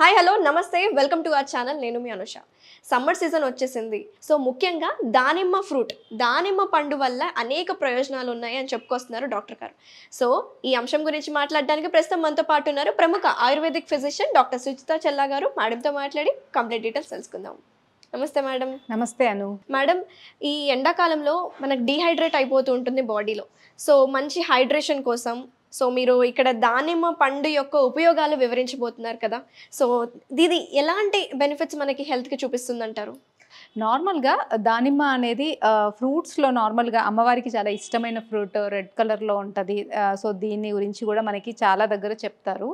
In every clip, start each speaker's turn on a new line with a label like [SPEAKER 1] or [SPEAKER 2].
[SPEAKER 1] Hi hello నమస్తే welcome to our channel. నేను మీ Anusha. Summer season వచ్చేసింది. సో ముఖ్యంగా దానిమ్మ పండు వల్ల అనేక ప్రయోజనాలు ఉన్నాయి అని చెప్పుకొస్తున్నారు డాక్టర్ గారు. సో ఈ అంశం గురించి మాట్లాడడానికి ప్రస్తుతం మనతో పాటు ఉన్నారు ప్రముఖ ఆయుర్వేదిక్ ఫిజిషియన్ డాక్టర్ సుచితా చెల్లా గారు. మేడంతో మాట్లాడి కంప్లీట్ డీటెయిల్స్ తెలుసుకుందాం. నమస్తే మేడం.
[SPEAKER 2] నమస్తే అను.
[SPEAKER 1] మేడం, ఈ ఎండాకాలంలో మనకు డీహైడ్రేట్ అయిపోతూ ఉంటుంది బాడీలో. సో మంచి హైడ్రేషన్ కోసం సో మీరు ఇక్కడ దానిమ్మ పండు యొక్క ఉపయోగాలు వివరించబోతున్నారు కదా. సో ఇది ఎలాంటి బెనిఫిట్స్ మనకి హెల్త్కి చూపిస్తుందంటారు?
[SPEAKER 2] నార్మల్గా దానిమ్మ అనేది ఫ్రూట్స్లో నార్మల్గా అమ్మవారికి చాలా ఇష్టమైన ఫ్రూట్, రెడ్ కలర్లో ఉంటుంది. సో దీని గురించి కూడా మనకి చాలా దగ్గర చెప్తారు.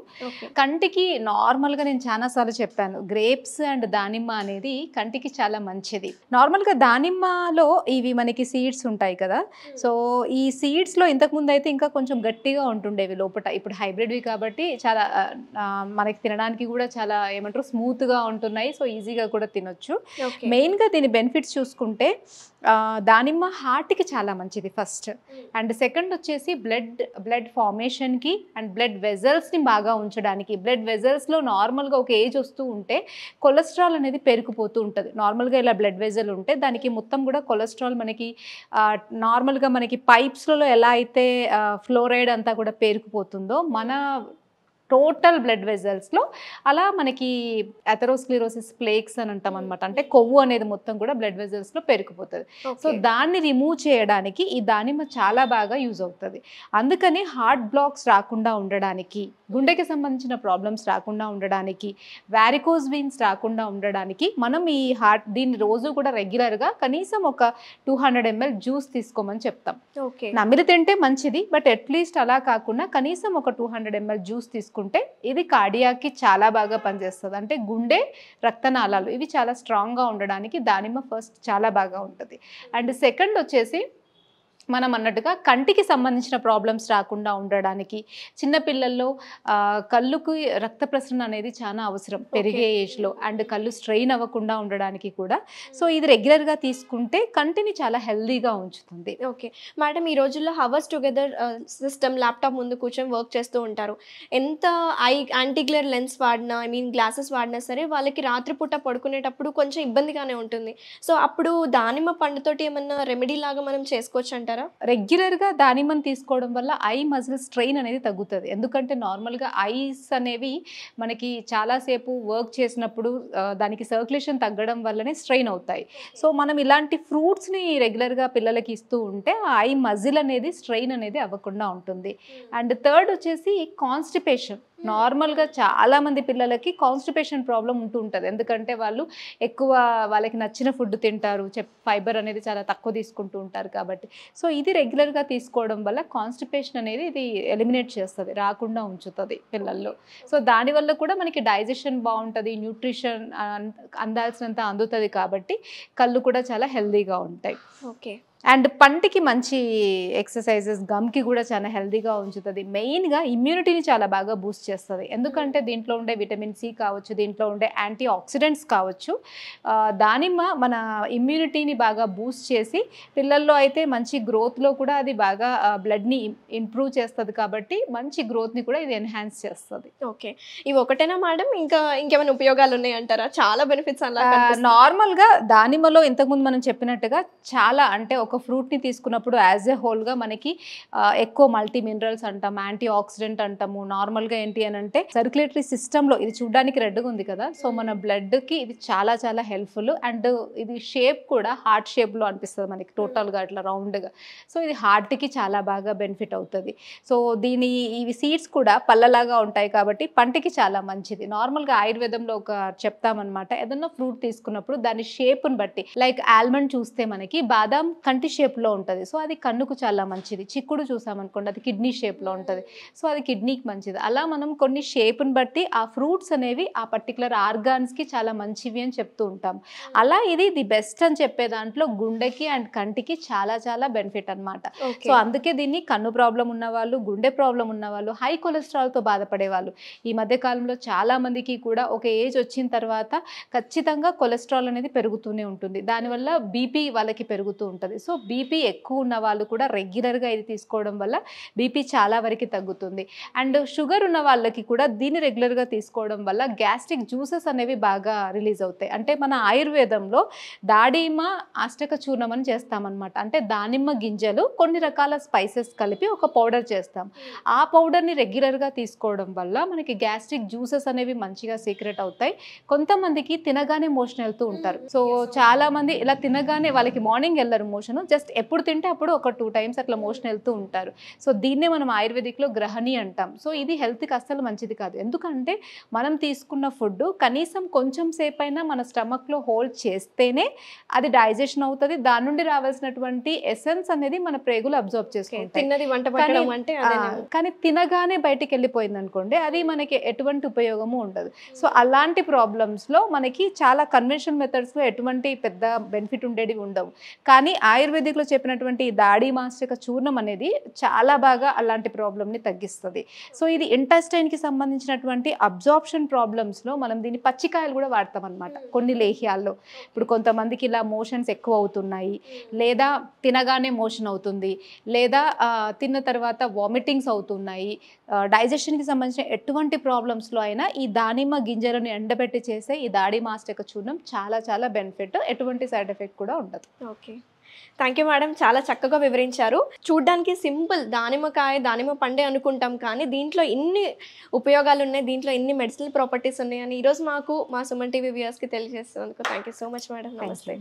[SPEAKER 2] కంటికి నార్మల్గా నేను చాలాసార్లు చెప్పాను, గ్రేప్స్ అండ్ దానిమ్మ అనేది కంటికి చాలా మంచిది. నార్మల్గా దానిమ్మలో ఇవి మనకి సీడ్స్ ఉంటాయి కదా. సో ఈ సీడ్స్లో ఇంతకుముందు అయితే ఇంకా కొంచెం గట్టిగా ఉంటుండేవి లోపల. ఇప్పుడు హైబ్రిడ్వి కాబట్టి చాలా మనకి తినడానికి కూడా చాలా ఏమంటారు స్మూత్గా ఉంటున్నాయి. సో ఈజీగా కూడా తినొచ్చు. మెయిన్గా దీని బెనిఫిట్స్ చూసుకుంటే దానిమ్మ హార్ట్కి చాలా మంచిది ఫస్ట్. అండ్ సెకండ్ వచ్చేసి బ్లడ్ ఫార్మేషన్కి అండ్ బ్లడ్ వెజల్స్ని బాగా ఉంచడానికి. బ్లడ్ వెజల్స్లో నార్మల్గా ఒక ఏజ్ వస్తూ ఉంటే కొలెస్ట్రాల్ అనేది పెరిగిపోతూ ఉంటుంది. నార్మల్గా ఇలా బ్లడ్ వెజల్ ఉంటే దానికి మొత్తం కూడా కొలెస్ట్రాల్ మనకి నార్మల్గా మనకి పైప్స్లలో ఎలా అయితే ఫ్లోరైడ్ అంతా కూడా పేరుకుపోతుందో మన టోటల్ బ్లడ్ వెజల్స్లో అలా మనకి అథెరోస్క్లెరోసిస్ ప్లేక్స్ అని అంటాం అనమాట. అంటే కొవ్వు అనేది మొత్తం కూడా బ్లడ్ వెజల్స్లో పెరిగిపోతుంది. సో దాన్ని రిమూవ్ చేయడానికి ఈ దానిమ్మ చాలా బాగా యూజ్ అవుతుంది. అందుకని హార్ట్ బ్లాక్స్ రాకుండా ఉండడానికి, గుండెకి సంబంధించిన ప్రాబ్లమ్స్ రాకుండా ఉండడానికి, వారికోజ్ వెయిన్స్ రాకుండా ఉండడానికి మనం ఈ దీన్ని రోజు కూడా రెగ్యులర్గా కనీసం ఒక 200 ml జ్యూస్ తీసుకోమని చెప్తాం. నమిలి తింటే మంచిది, బట్ అట్లీస్ట్ అలా కాకుండా కనీసం ఒక 200 ml జ్యూస్ తీసుకుంటే ఇది కార్డియాకి చాలా బాగా పనిచేస్తుంది. అంటే గుండె, రక్తనాళాలు ఇవి చాలా స్ట్రాంగ్గా ఉండడానికి దానిమ్మ ఫస్ట్ చాలా బాగా ఉంటుంది. అండ్ సెకండ్ వచ్చేసి మనం అన్నట్టుగా కంటికి సంబంధించిన ప్రాబ్లమ్స్ రాకుండా ఉండడానికి, చిన్నపిల్లల్లో కళ్ళుకి రక్త ప్రసరణ అనేది చాలా అవసరం పెరిగే ఏజ్లో. అండ్ కళ్ళు స్ట్రెయిన్ అవ్వకుండా ఉండడానికి కూడా. సో ఇది రెగ్యులర్గా తీసుకుంటే కంటిని చాలా హెల్దీగా ఉంచుతుంది.
[SPEAKER 1] ఓకే మేడం, ఈ రోజుల్లో హవర్స్ టుగెదర్ సిస్టమ్ ల్యాప్టాప్ ముందు కూర్చొని వర్క్ చేస్తూ ఉంటారు. ఎంత యాంటీగ్లేర్ లెన్స్ వాడినా, గ్లాసెస్ వాడినా సరే వాళ్ళకి రాత్రిపూట పడుకునేటప్పుడు కొంచెం ఇబ్బందిగానే ఉంటుంది. సో అప్పుడు దానిమ్మ పండుతోటి ఏమన్నా రెమెడీ లాగా మనం చేసుకోవచ్చు అంటారు?
[SPEAKER 2] రెగ్యులర్గా దానిమ్మని తీసుకోవడం వల్ల ఐ మజిల్ స్ట్రెయిన్ అనేది తగ్గుతుంది. ఎందుకంటే నార్మల్గా ఐస్ అనేవి మనకి చాలాసేపు వర్క్ చేసినప్పుడు దానికి సర్క్యులేషన్ తగ్గడం వల్లనే స్ట్రెయిన్ అవుతాయి. సో మనం ఇలాంటి ఫ్రూట్స్ని రెగ్యులర్గా పిల్లలకి ఇస్తూ ఉంటే ఆ ఐ మజిల్ అనేది స్ట్రెయిన్ అనేది అవ్వకుండా ఉంటుంది. అండ్ థర్డ్ వచ్చేసి కాన్స్టిపేషన్. నార్మల్గా చాలామంది పిల్లలకి కాన్స్టిపేషన్ ప్రాబ్లం ఉంటూ ఉంటుంది. ఎందుకంటే వాళ్ళు ఎక్కువ వాళ్ళకి నచ్చిన ఫుడ్ తింటారు, ఫైబర్ అనేది చాలా తక్కువ తీసుకుంటూ ఉంటారు కాబట్టి. సో ఇది రెగ్యులర్గా తీసుకోవడం వల్ల కాన్స్టిపేషన్ అనేది ఇది ఎలిమినేట్ చేస్తుంది, రాకుండా ఉంచుతుంది పిల్లల్లో. సో దానివల్ల కూడా మనకి డైజెషన్ బాగుంటుంది, న్యూట్రిషన్ అందాల్సినంత అందుతుంది కాబట్టి కళ్ళు కూడా చాలా హెల్దీగా ఉంటాయి.
[SPEAKER 1] ఓకే.
[SPEAKER 2] అండ్ పంటికి మంచి ఎక్సర్సైజెస్, గమ్కి కూడా చాలా హెల్దీగా ఉంచుతుంది. మెయిన్గా ఇమ్యూనిటీని చాలా బాగా బూస్ట్ చేస్తుంది. ఎందుకంటే దీంట్లో ఉండే విటమిన్ సి కావచ్చు, దీంట్లో ఉండే యాంటీ ఆక్సిడెంట్స్ కావచ్చు. దానిమ్మ మన ఇమ్యూనిటీని బాగా బూస్ట్ చేసి పిల్లల్లో అయితే మంచి గ్రోత్లో కూడా అది బాగా బ్లడ్ని ఇంప్రూవ్ చేస్తుంది కాబట్టి మంచి గ్రోత్ని కూడా ఇది ఎన్హాన్స్ చేస్తుంది.
[SPEAKER 1] ఓకే, ఇవి ఒకటేనా మేడం, ఇంకేమైనా ఉపయోగాలు ఉన్నాయి అంటారా? చాలా బెనిఫిట్స్ అలా
[SPEAKER 2] నార్మల్గా దానిమ్మలో ఇంతకుముందు మనం చెప్పినట్టుగా చాలా, అంటే ఒక ఫ్రూట్ని తీసుకున్నప్పుడు యాజ్ ఎ హోల్గా మనకి ఎక్కువ మల్టీ మినరల్స్ అంటాం, యాంటీ ఆక్సిడెంట్ అంటాము. నార్మల్గా ఏంటి అని అంటే సర్క్యులేటరీ సిస్టంలో ఇది చూడడానికి రెడ్గా ఉంది కదా. సో మన బ్లడ్కి ఇది చాలా చాలా హెల్ప్ఫుల్. అండ్ ఇది షేప్ కూడా హార్ట్ షేప్లో అనిపిస్తుంది మనకి, టోటల్గా ఇట్లా రౌండ్గా. సో ఇది హార్ట్కి చాలా బాగా బెనిఫిట్ అవుతుంది. సో ఇవి సీడ్స్ కూడా పళ్ళలాగా ఉంటాయి కాబట్టి పంటికి చాలా మంచిది. నార్మల్గా ఆయుర్వేదంలో ఒక చెప్తామన్నమాట, ఏదన్నా ఫ్రూట్ తీసుకున్నప్పుడు దాని షేప్ని బట్టి, లైక్ ఆల్మండ్ చూస్తే మనకి బాదాం కంటి షేప్లో ఉంటుంది. సో అది కన్నుకు చాలా మంచిది. చిక్కుడు చూసామనుకోండి అది కిడ్నీ షేప్లో ఉంటుంది. సో అది కిడ్నీకి మంచిది. అలా మనం కొన్ని షేప్ని బట్టి ఆ ఫ్రూట్స్ అనేవి ఆ పర్టికులర్ ఆర్గాన్స్కి చాలా మంచివి అని చెప్తూ ఉంటాం. అలా ఇది ది బెస్ట్ అని చెప్పే దాంట్లో గుండెకి అండ్ కంటికి చాలా చాలా బెనిఫిట్ అనమాట. సో అందుకే దీన్ని కన్ను ప్రాబ్లం ఉన్నవాళ్ళు, గుండె ప్రాబ్లం ఉన్నవాళ్ళు, హై కొలెస్ట్రాల్తో బాధపడే వాళ్ళు, ఈ మధ్య కాలంలో చాలా మందికి కూడా ఒక ఏజ్ వచ్చిన తర్వాత ఖచ్చితంగా కొలెస్ట్రాల్ అనేది పెరుగుతూనే ఉంటుంది. దానివల్ల బీపీ వాళ్ళకి పెరుగుతూ ఉంటుంది. సో బీపీ ఎక్కువ ఉన్న వాళ్ళు కూడా రెగ్యులర్గా ఇది తీసుకోవడం వల్ల బీపీ చాలా వరకు తగ్గుతుంది. అండ్ షుగర్ ఉన్న వాళ్ళకి కూడా దీన్ని రెగ్యులర్గా తీసుకోవడం వల్ల గ్యాస్ట్రిక్ జ్యూసెస్ అనేవి బాగా రిలీజ్ అవుతాయి. అంటే మన ఆయుర్వేదంలో దాడిమ అష్టక చూర్ణం అని చేస్తామన్నమాట. అంటే దానిమ్మ గింజలు కొన్ని రకాల స్పైసెస్ కలిపి ఒక పౌడర్ చేస్తాం. ఆ పౌడర్ని రెగ్యులర్గా తీసుకోవడం వల్ల మనకి గ్యాస్ట్రిక్ జ్యూసెస్ అనేవి మంచిగా సీక్రెట్ అవుతాయి. కొంతమందికి తినగానే మోషన్ వెళ్తూ ఉంటారు. సో చాలా మంది ఇలా తినగానే వాళ్ళకి మార్నింగ్ వెళ్ళరు మోషన్, జస్ట్ ఎప్పుడు తింటే అప్పుడు ఒక 2 times అట్లా మోషన్ వెళ్తూ ఉంటారు. సో దీన్నే మనం ఆయుర్వేదిక్లో గ్రహణి అంటాం. సో ఇది హెల్త్కి అస్సలు మంచిది కాదు. ఎందుకంటే మనం తీసుకున్న ఫుడ్ కనీసం కొంచెం సేపు అయినా మన స్టమక్లో హోల్డ్ చేస్తేనే అది డైజెషన్ అవుతుంది. దాని నుండి రావాల్సినటువంటి ఎసెన్స్ అనేది మన ప్రేగులు అబ్జర్వ్ చేసుకుంటాయి.
[SPEAKER 1] తిన్నది వంట పట్టడం అంటే
[SPEAKER 2] కానీ తినగానే బయటికి వెళ్ళిపోయింది అనుకోండి, అది మనకి ఎటువంటి ఉపయోగము ఉండదు. సో అలాంటి ప్రాబ్లమ్స్లో మనకి చాలా కన్వెన్షనల్ మెథడ్స్లో ఎటువంటి పెద్ద బెనిఫిట్ ఉండేవి ఉండవు. కానీ ఆయుర్వేదిక్లో చెప్పినటువంటి దాడిమాస్టిక చూర్ణం అనేది చాలా బాగా అలాంటి ప్రాబ్లమ్ని తగ్గిస్తుంది. సో ఇది ఇంటెస్టైన్కి సంబంధించినటువంటి అబ్జార్ప్షన్ ప్రాబ్లమ్స్లో మనం దీన్ని పచ్చికాయలు కూడా వాడతాం అనమాట కొన్ని లేహ్యాల్లో. ఇప్పుడు కొంతమందికి ఇలా మోషన్స్ ఎక్కువ అవుతున్నాయి, లేదా తినగానే మోషన్ అవుతుంది, లేదా తిన్న తర్వాత వామిటింగ్స్ అవుతున్నాయి, డైజెషన్కి సంబంధించిన ఎటువంటి ప్రాబ్లమ్స్లో అయినా ఈ దానిమ్మ గింజలను ఎండబెట్టి చేసే ఈ దాడిమాస్టిక చూర్ణం చాలా చాలా బెనిఫిట్, ఎటువంటి సైడ్ ఎఫెక్ట్ కూడా ఉండదు.
[SPEAKER 1] ఓకే, థ్యాంక్ యూ మేడం, చాలా చక్కగా వివరించారు. చూడ్డానికి సింపుల్ దానిమ్మకాయ దానిమ్మ పండే అనుకుంటాం, కానీ దీంట్లో ఇన్ని ఉపయోగాలు ఉన్నాయి, దీంట్లో ఇన్ని మెడిసినల్ ప్రాపర్టీస్ ఉన్నాయని ఈరోజు మాకు మా సుమన్ టీవీ వ్యూయర్స్కి తెలియజేస్తున్నందుకు thank you so much madam. నమస్తే.